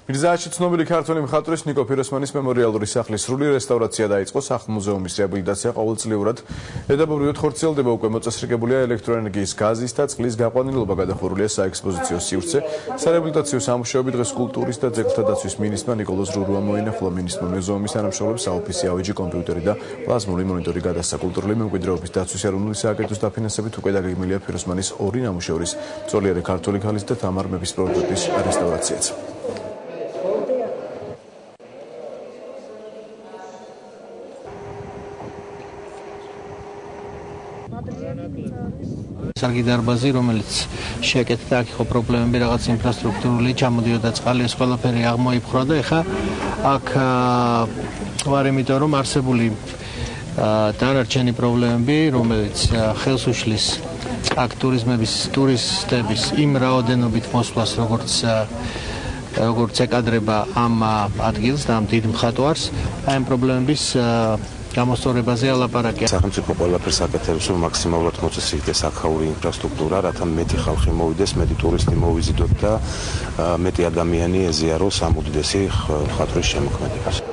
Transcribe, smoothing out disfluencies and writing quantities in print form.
მირზააში ცნობილი ქართველი მხატვრის ნიკო ფიროსმანის მემორიალური სახლის სრული რესტავრაცია დაიწყო. სახლ-მუზეუმის რეაბილიტაცია ყოველწლიურად ერთდაბურიოდ ხორციელდება. უკვე მოწესრიგებულია ელექტროენერგიის, გაზის და წყლის გაყვანილობა, გადახურულია საექსპოზიციო სივრცე. სარეაბილიტაციო სამუშაოები დღეს კულტურის და ძეგლთა დაცვის მინისტრმა ნიკოლოზ რურუა მოინახულა. მინისტრმა მუზეუმის თანამშრომლებს საოფისე ავეჯი, კომპიუტერი და პლაზმური მონიტორი გადასცა. კულტურული მემკვიდრეობის დაცვის ეროვნული სააგენტოს დაფინანსებით უკვე დაგეგმილია ფიროსმანის ორი ნამუშევრის, ძვლიერი ქართული ქალის და თამარ მეფის პროტოტიპის რესტავრაციაც. სარგი დარბაზი, რომელიც შეეკეთდა, აქ იყო პრობლემები, რაღაც ინფრასტრუქტურული, ჩამოდიოდა წყალი, ეს ყველაფერი აღმოიფხვრა და ეხა აქ ვარ იმიტომ, რომ არსებული დანარჩენი პრობლემები, რომელიც ხელს უშლის აქ ტურისტების იმ რაოდენობით მოსვლას, როგორც ეკადრება ამ ადგილს და ამ დიდ მხატვარს, აი ამ პრობლემების გამოსწორებაზე ალაპარაკია. სახელმწიფო ყველაფერს აკეთებს, რომ მაქსიმალურად მოწესრიგდეს აქაური ინფრასტრუქტურა, რათა მეტი ხალხი მოვიდეს, მეტი ტურისტი მოვიზიდოთ და მეტი ადამიანი ეზიაროს ამ უდიდესი მხატვრის შემოქმედებას.